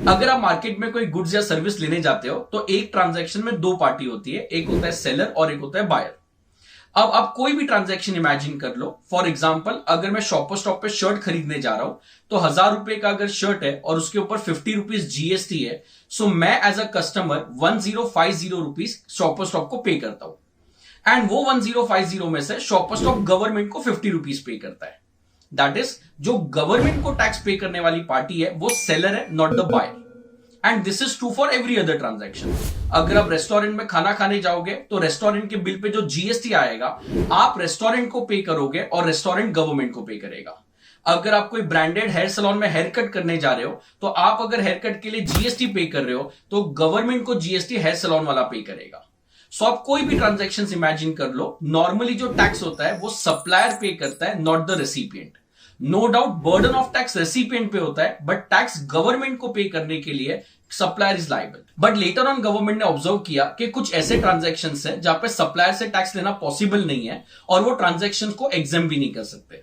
अगर आप मार्केट में कोई गुड्स या सर्विस लेने जाते हो तो एक ट्रांजैक्शन में दो पार्टी होती है, एक होता है सेलर और एक होता है बायर। अब आप कोई भी ट्रांजैक्शन इमेजिन कर लो। फॉर एग्जांपल, अगर मैं शॉपर स्टॉप पे शर्ट खरीदने जा रहा हूं तो 1000 रुपए का अगर शर्ट है और उसके ऊपर 50 रुपीज जीएसटी है, सो मैं as a customer 1050 rupees Shoppers Stop को पे करता हूं। एंड वो 1050 में से शॉपर स्टॉप गवर्नमेंट को 50 रुपीज पे करता है। दैट इज, जो गवर्नमेंट को टैक्स पे करने वाली पार्टी है वो सेलर है, not the buyer. And this is true for every other transaction. अगर आप रेस्टोरेंट में खाना खाने जाओगे तो रेस्टोरेंट के बिल पे जो जीएसटी आएगा, आप रेस्टोरेंट को पे करोगे और रेस्टोरेंट गवर्नमेंट को पे करेगा। अगर आप कोई ब्रांडेड हेयर सैलून में हेयर कट करने जा रहे हो तो आप अगर हेयर कट के लिए जीएसटी पे कर रहे हो तो गवर्नमेंट को जीएसटी हेयर सैलून वाला पे करेगा। सो आप कोई भी ट्रांजैक्शन इमेजिन कर लो, नॉर्मली जो टैक्स होता है वो सप्लायर पे करता है, not the recipient. No doubt burden of tax recipient पे होता है, बट टैक्स गवर्नमेंट को पे करने के लिए supplier is liable. But later on government ने ऑब्जर्व किया कि कुछ ऐसे ट्रांजैक्शंस हैं जहां पे सप्लायर से टैक्स लेना पॉसिबल नहीं है और वो ट्रांजैक्शन को एग्जाम भी नहीं कर सकते।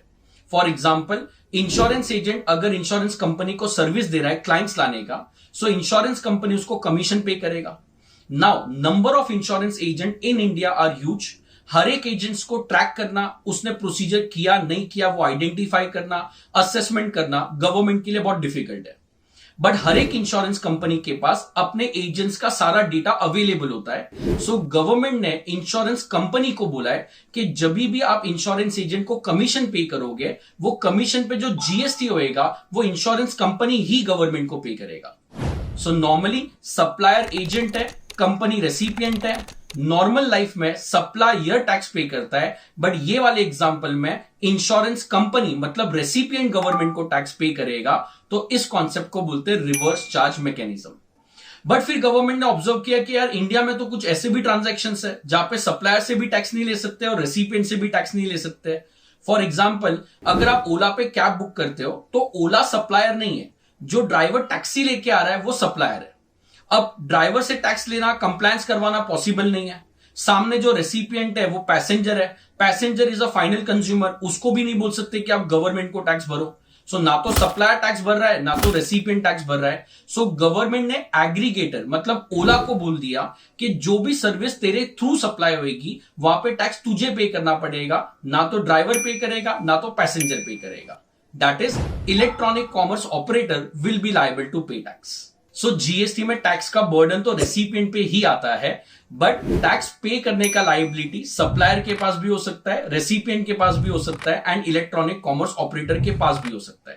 फॉर एग्जाम्पल, इंश्योरेंस एजेंट अगर इंश्योरेंस कंपनी को सर्विस दे रहा है क्लाइंट्स लाने का, सो इंश्योरेंस कंपनी उसको कमीशन पे करेगा। Now number of insurance agent in India are huge. हर एक एजेंट्स को ट्रैक करना, उसने प्रोसीजर किया नहीं किया वो आइडेंटिफाई करना, असेसमेंट करना गवर्नमेंट के लिए बहुत डिफिकल्ट है। बट हर एक इंश्योरेंस कंपनी के पास अपने एजेंट्स का सारा डेटा अवेलेबल होता है। सो गवर्नमेंट ने इंश्योरेंस कंपनी को बोला है कि जब भी आप इंश्योरेंस एजेंट को कमीशन पे करोगे, वो कमीशन पे जो जीएसटी होएगा वो इंश्योरेंस कंपनी ही गवर्नमेंट को पे करेगा। सो नॉर्मली सप्लायर एजेंट है, कंपनी रेसिपिएंट है। नॉर्मल लाइफ में सप्लायर टैक्स पे करता है, बट ये वाले एग्जांपल में इंश्योरेंस कंपनी मतलब रेसिपिएंट गवर्नमेंट को टैक्स पे करेगा। तो इस कॉन्सेप्ट को बोलते हैं रिवर्स चार्ज मैकेनिज्म। बट फिर गवर्नमेंट ने ऑब्जर्व किया कि यार इंडिया में तो कुछ ऐसे भी ट्रांजैक्शंस है जहां पे सप्लायर से भी टैक्स नहीं ले सकते और रेसिपिएंट से भी टैक्स नहीं ले सकते। फॉर एग्जाम्पल, अगर आप ओला पे कैब बुक करते हो तो ओला सप्लायर नहीं है, जो ड्राइवर टैक्सी लेके आ रहा है वो सप्लायर है। अब ड्राइवर से टैक्स लेना, कंप्लायंस करवाना पॉसिबल नहीं है। सामने जो रेसिपिएंट है वो पैसेंजर है, passenger is a final consumer, उसको भी नहीं बोल सकते कि आप गवर्नमेंट को टैक्स भरो। सो ना तो सप्लायर टैक्स भर रहा है ना तो रेसिपिएंट टैक्स भर रहा है। सो गवर्नमेंट ने एग्रीगेटर मतलब ओला को बोल दिया कि जो भी सर्विस तेरे थ्रू सप्लाई होगी वहां पे टैक्स तुझे पे करना पड़ेगा, ना तो ड्राइवर पे करेगा ना तो पैसेंजर पे करेगा। That is, electronic commerce operator will be liable to pay tax. So GST में टैक्स का बर्डन तो रेसिपिएंट पे ही आता है, बट टैक्स पे करने का लायबिलिटी सप्लायर के पास भी हो सकता है, रेसिपिएंट के पास भी हो सकता है एंड इलेक्ट्रॉनिक कॉमर्स ऑपरेटर के पास भी हो सकता है।